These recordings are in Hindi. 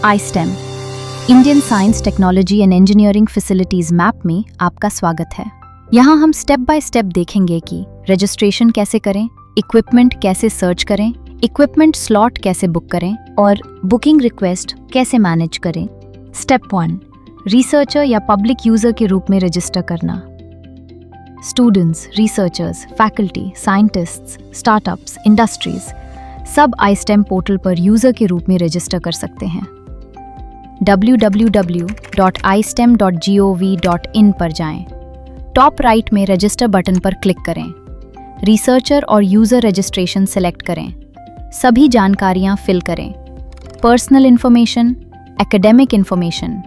iSTEM Indian science technology and engineering facilities map में आपका स्वागत है। यहाँ हम स्टेप बाय स्टेप देखेंगे कि रजिस्ट्रेशन कैसे करें, इक्विपमेंट कैसे सर्च करें, इक्विपमेंट स्लॉट कैसे बुक करें और बुकिंग रिक्वेस्ट कैसे मैनेज करें। स्टेप 1, रिसर्चर या पब्लिक यूजर के रूप में रजिस्टर करना। Students, researchers, faculty, scientists, startups, industries सब iSTEM पोर्टल पर यूजर के रूप में रजिस्टर कर सकते हैं। www.istem.gov.in पर जाएं। टॉप राइट में रजिस्टर बटन पर क्लिक करें। रिसर्चर और यूजर रजिस्ट्रेशन सेलेक्ट करें। सभी जानकारियां फिल करें। Personal information, academic information,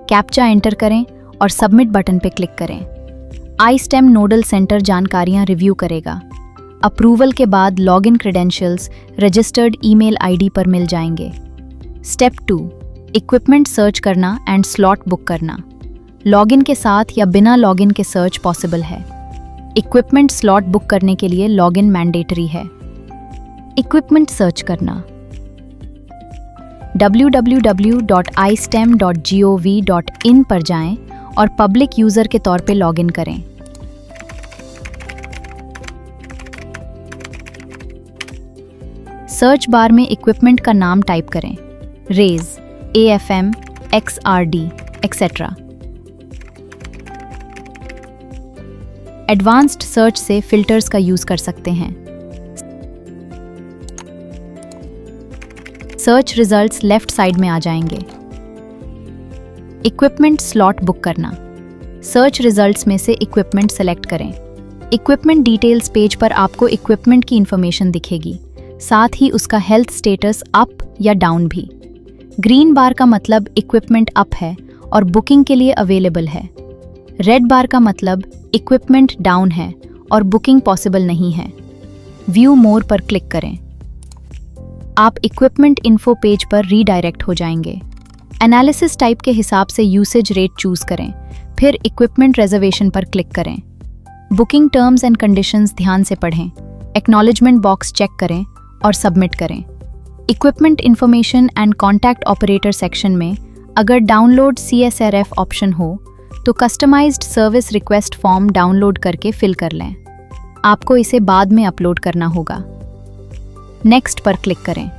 captcha enter करें और सबमिट बटन पर क्लिक करें। iSTEM नोडल सेंटर जानकारियां रिव्यू करेगा। अप्रूवल के बाद login credentials registered email ID पर मिल जाएंगे। स्टेप 2, इक्विपमेंट सर्च करना एंड स्लॉट बुक करना। लॉगिन के साथ या बिना लॉगिन के सर्च पॉसिबल है। इक्विपमेंट स्लॉट बुक करने के लिए लॉगिन मैंडेटरी है। इक्विपमेंट सर्च करना। www.istem.gov.in पर जाएं और पब्लिक यूजर के तौर पे लॉगिन करें। सर्च बार में इक्विपमेंट का नाम टाइप करें। रेज, AFM, XRD, etc. Advanced search से फिल्टर्स का यूज कर सकते हैं। सर्च रिजल्ट्स लेफ्ट साइड में आ जाएंगे। इक्विपमेंट स्लॉट बुक करना। सर्च रिजल्ट्स में से इक्विपमेंट सेलेक्ट करें। इक्विपमेंट डिटेल्स पेज पर आपको इक्विपमेंट की इंफॉर्मेशन दिखेगी, साथ ही उसका हेल्थ स्टेटस अप या डाउन भी। ग्रीन बार का मतलब इक्विपमेंट अप है और बुकिंग के लिए अवेलेबल है। रेड बार का मतलब इक्विपमेंट डाउन है और बुकिंग पॉसिबल नहीं है। व्यू मोर पर क्लिक करें। आप इक्विपमेंट इन्फो पेज पर रीडायरेक्ट हो जाएंगे। एनालिसिस टाइप के हिसाब से यूसेज रेट चूज करें, फिर इक्विपमेंट रिजर्वेशन पर क्लिक करें। बुकिंग टर्म्स एंड कंडीशंस ध्यान से पढ़ें। एक्नॉलेजमेंट बॉक्स चेक करें और सबमिट करें। Equipment information and contact operator section में अगर डाउनलोड CSRF ऑप्शन हो तो customised service request form download करके फिल कर लें। आपको इसे बाद में अपलोड करना होगा। नेक्स्ट पर क्लिक करें।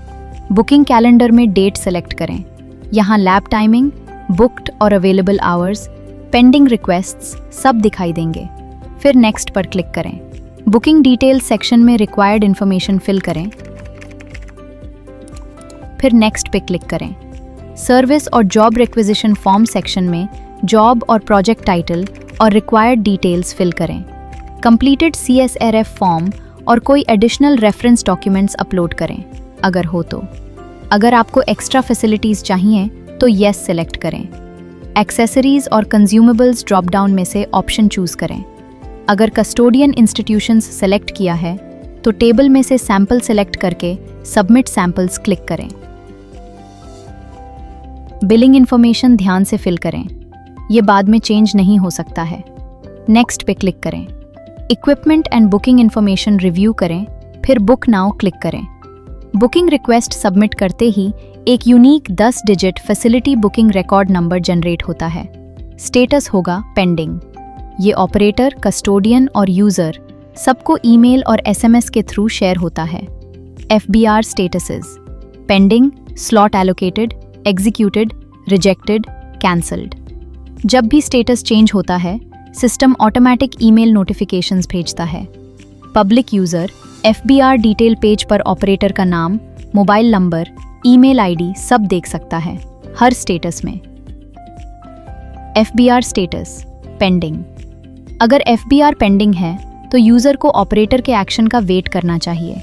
बुकिंग कैलेंडर में डेट सेलेक्ट करें। यहाँ लैब टाइमिंग, बुक्ड और अवेलेबल आवर्स, पेंडिंग रिक्वेस्ट्स सब दिखाई देंगे। फिर नेक्स्ट पर क्लिक करें। बुकिंग डिटेल्स सेक्शन में रिक्वायर्ड इंफॉर्मेशन फिल करें, फिर नेक्स्ट पे क्लिक करें। सर्विस और जॉब रिक्विजिशन फॉर्म सेक्शन में जॉब और प्रोजेक्ट टाइटल और रिक्वायर्ड डिटेल्स फिल करें। कंप्लीटेड CSRF फॉर्म और कोई एडिशनल रेफरेंस डॉक्यूमेंट्स अपलोड करें अगर हो तो। अगर आपको एक्स्ट्रा फैसिलिटीज चाहिए तो येस सेलेक्ट करें। एक्सेसरीज और कंज्यूमेबल्स ड्रॉप डाउन में से ऑप्शन चूज करें। अगर कस्टोडियन इंस्टीट्यूशंस सेलेक्ट किया है तो टेबल में से सैंपल सेलेक्ट करके सबमिट सैंपल्स क्लिक करें। बिलिंग इंफॉर्मेशन ध्यान से फिल करें, ये बाद में चेंज नहीं हो सकता है। नेक्स्ट पे क्लिक करें। Equipment and booking information review करें, फिर बुक नाउ क्लिक करें। बुकिंग रिक्वेस्ट सबमिट करते ही एक unique 10 digit facility booking record number generate होता है। स्टेटस होगा पेंडिंग। ये ऑपरेटर, कस्टोडियन और यूजर सबको ईमेल और SMS के थ्रू शेयर होता है। FBR statuses: pending, slot allocated, executed, rejected, cancelled. जब भी स्टेटस चेंज होता है सिस्टम ऑटोमेटिक ईमेल नोटिफिकेशंस भेजता है। Public user FBR detail page पर ऑपरेटर का नाम, मोबाइल नंबर, ईमेल आईडी सब देख सकता है हर स्टेटस में। FBR status pending. अगर FBR पेंडिंग है तो यूजर को ऑपरेटर के एक्शन का वेट करना चाहिए।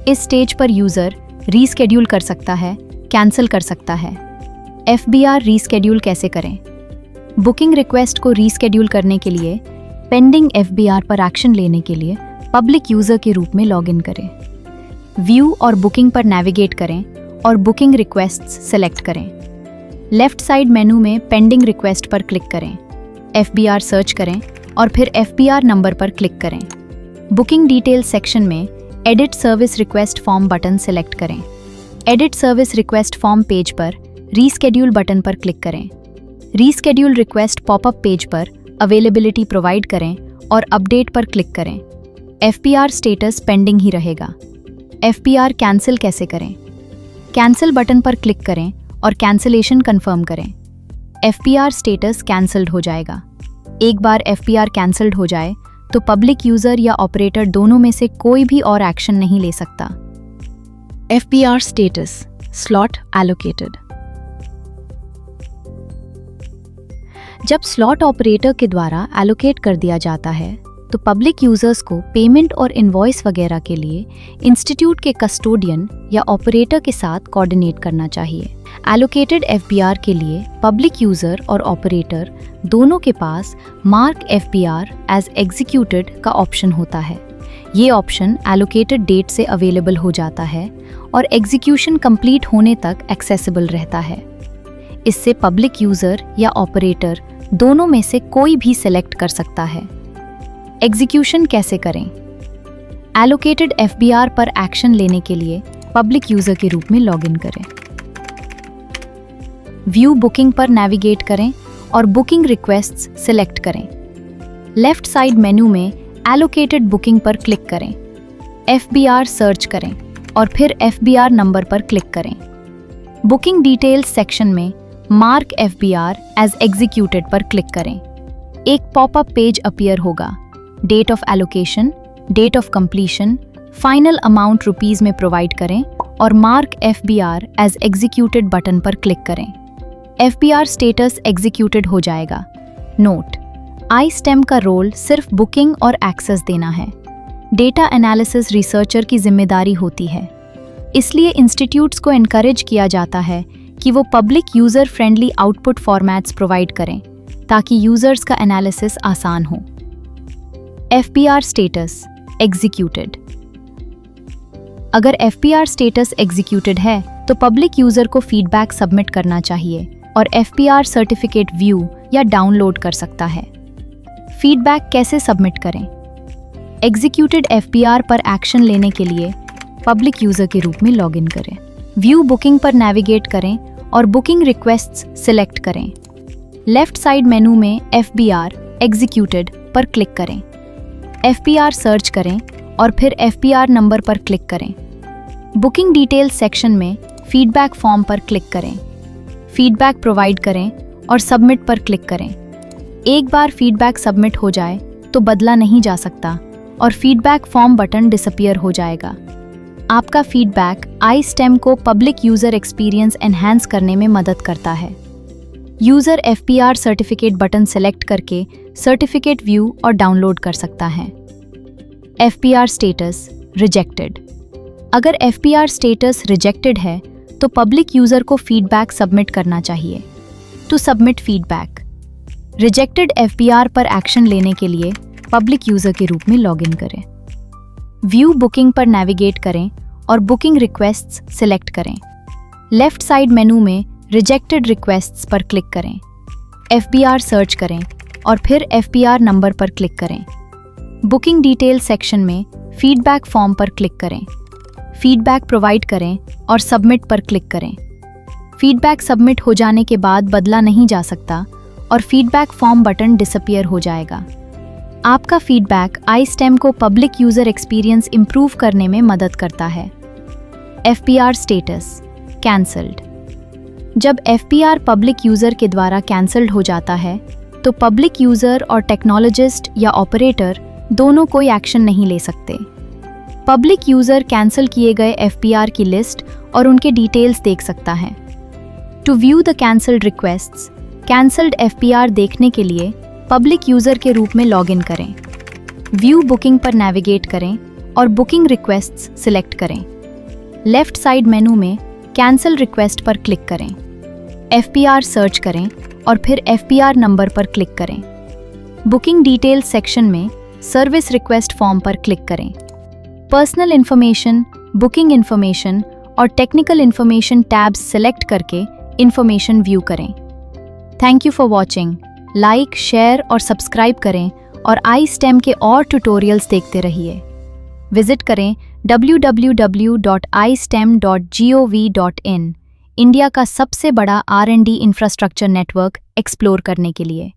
इस स्टेज पर यूजर रीस्केड्यूल कर सकता है, कैंसिल कर सकता है। FBR रीस्केड्यूल कैसे करें? बुकिंग रिक्वेस्ट को रीस्केड्यूल करने के लिए पेंडिंग FBR पर एक्शन लेने के लिए पब्लिक यूजर के रूप में लॉगिन करें। व्यू और बुकिंग पर नेविगेट करें और बुकिंग रिक्वेस्ट्स सेलेक्ट करें। लेफ्ट साइड मेनू में पेंडिंग रिक्वेस्ट पर क्लिक करें। FBR सर्च करें और फिर FBR नंबर पर क्लिक करें। बुकिंग डिटेल्स सेक्शन में edit service request form button select करें। Edit service request form page पर रीस्केड्यूल बटन पर क्लिक करें। रीस्केड्यूल रिक्वेस्ट पॉपअप पेज पर अवेलेबिलिटी प्रोवाइड करें और अपडेट पर क्लिक करें। FPR स्टेटस पेंडिंग ही रहेगा। FPR कैंसिल कैसे करें? कैंसिल बटन पर क्लिक करें और कैंसिलेशन कंफर्म करें। FPR स्टेटस कैंसिल्ड हो जाएगा। एक बार FPR कैंसिल्ड हो जाए तो पब्लिक यूजर या ऑपरेटर दोनों में से कोई भी और एक्शन नहीं ले सकता। FPR status slot allocated. जब स्लॉट ऑपरेटर के द्वारा एलोकेट कर दिया जाता है तो पब्लिक यूजर्स को पेमेंट और इनवॉइस वगैरह के लिए इंस्टीट्यूट के कस्टोडियन या ऑपरेटर के साथ कोऑर्डिनेट करना चाहिए। एलोकेटेड FPR के लिए पब्लिक यूजर और ऑपरेटर दोनों के पास मार्क FPR एज एग्जीक्यूटेड का ऑप्शन होता है। ये ऑप्शन एलोकेटेड डेट से अवेलेबल हो जाता है और एग्जीक्यूशन कंप्लीट होने तक एक्सेसिबल रहता है। इससे पब्लिक यूजर या ऑपरेटर दोनों में से कोई भी सिलेक्ट कर सकता है। एग्जीक्यूशन कैसे करें? एलोकेटेड FPR पर एक्शन लेने के लिए पब्लिक यूजर के रूप में लॉगिन करें। व्यू बुकिंग पर नेविगेट करें और बुकिंग रिक्वेस्ट्स सिलेक्ट करें। लेफ्ट साइड मेनू में एलोकेटेड बुकिंग पर क्लिक करें। FBR सर्च करें और फिर FBR नंबर पर क्लिक करें। बुकिंग डिटेल्स सेक्शन में मार्क FBR एज एग्जीक्यूटेड पर क्लिक करें। एक पॉपअप पेज अपीयर होगा। Date of allocation, date of completion, final amount rupees में प्रोवाइड करें और mark FBR as executed button पर क्लिक करें। FBR स्टेटस एग्जीक्यूटेड हो जाएगा। नोट: iSTEM का रोल सिर्फ बुकिंग और एक्सेस देना है। डेटा एनालिसिस रिसर्चर की जिम्मेदारी होती है। इसलिए इंस्टीट्यूट्स को एनकरेज किया जाता है कि वो public user friendly output formats provide करें ताकि यूजर्स का एनालिसिस आसान हो। FPR status executed. अगर FPR स्टेटस एग्जीक्यूटेड है तो पब्लिक यूजर को फीडबैक सबमिट करना चाहिए और FPR सर्टिफिकेट व्यू या डाउनलोड कर सकता है। फीडबैक कैसे सबमिट करें? एग्जीक्यूटेड FPR पर एक्शन लेने के लिए पब्लिक यूजर के रूप में लॉगिन करें। व्यू बुकिंग पर नेविगेट करें और बुकिंग रिक्वेस्ट्स सिलेक्ट करें। लेफ्ट साइड मेनू में FBR एग्जीक्यूटेड पर क्लिक करें। FPR सर्च करें और फिर FPR नंबर पर क्लिक करें। बुकिंग डिटेल्स सेक्शन में फीडबैक फॉर्म पर क्लिक करें। फीडबैक प्रोवाइड करें और सबमिट पर क्लिक करें। एक बार फीडबैक सबमिट हो जाए तो बदला नहीं जा सकता और फीडबैक फॉर्म बटन डिसअपीयर हो जाएगा। आपका फीडबैक iSTEM को पब्लिक यूजर एक्सपीरियंस एनहांस करने में मदद करता है। User FPR certificate button select करके सर्टिफिकेट व्यू और डाउनलोड कर सकता है। FPR status rejected. अगर FPR स्टेटस रिजेक्टेड है तो पब्लिक यूजर को फीडबैक सबमिट करना चाहिए। To submit feedback, rejected FPR पर एक्शन लेने के लिए पब्लिक यूजर के रूप में लॉगिन करें। व्यू बुकिंग पर नेविगेट करें और बुकिंग रिक्वेस्ट्स सिलेक्ट करें। लेफ्ट साइड मेनू में रिजेक्टेड रिक्वेस्ट्स पर क्लिक करें। FBR सर्च करें और फिर FPR नंबर पर क्लिक करें। बुकिंग डिटेल सेक्शन में फीडबैक फॉर्म पर क्लिक करें। फीडबैक प्रोवाइड करें और सबमिट पर क्लिक करें। फीडबैक सबमिट हो जाने के बाद बदला नहीं जा सकता और फीडबैक फॉर्म बटन डिसअपीयर हो जाएगा। आपका फीडबैक iSTEM को पब्लिक यूजर एक्सपीरियंस इंप्रूव करने में मदद करता है। FPR status cancelled. जब FPR पब्लिक यूजर के द्वारा कैंसल्ड हो जाता है तो पब्लिक यूजर और टेक्नोलॉजिस्ट या ऑपरेटर दोनों कोई एक्शन नहीं ले सकते। पब्लिक यूजर कैंसिल किए गए FPR की लिस्ट और उनके डिटेल्स देख सकता है। To view the cancelled requests, cancelled FPR देखने के लिए पब्लिक यूजर के रूप में लॉगिन करें। व्यू बुकिंग पर नेविगेट करें और बुकिंग रिक्वेस्ट्स सिलेक्ट करें। लेफ्ट साइड मेनू में कैंसिल रिक्वेस्ट पर क्लिक करें। FPR सर्च करें और फिर FPR नंबर पर क्लिक करें। बुकिंग डिटेल्स सेक्शन में सर्विस रिक्वेस्ट फॉर्म पर क्लिक करें। पर्सनल इन्फॉर्मेशन, बुकिंग इन्फॉर्मेशन और टेक्निकल इन्फॉर्मेशन टैब्स सेलेक्ट करके इन्फॉर्मेशन व्यू करें। Thank you for watching. Like, share और सब्सक्राइब करें और iSTEM के और ट्यूटोरियल्स देखते रहिए। विजिट करें www.istem.gov.in। इंडिया का सबसे बड़ा R&D इंफ्रास्ट्रक्चर नेटवर्क एक्सप्लोर करने के लिए।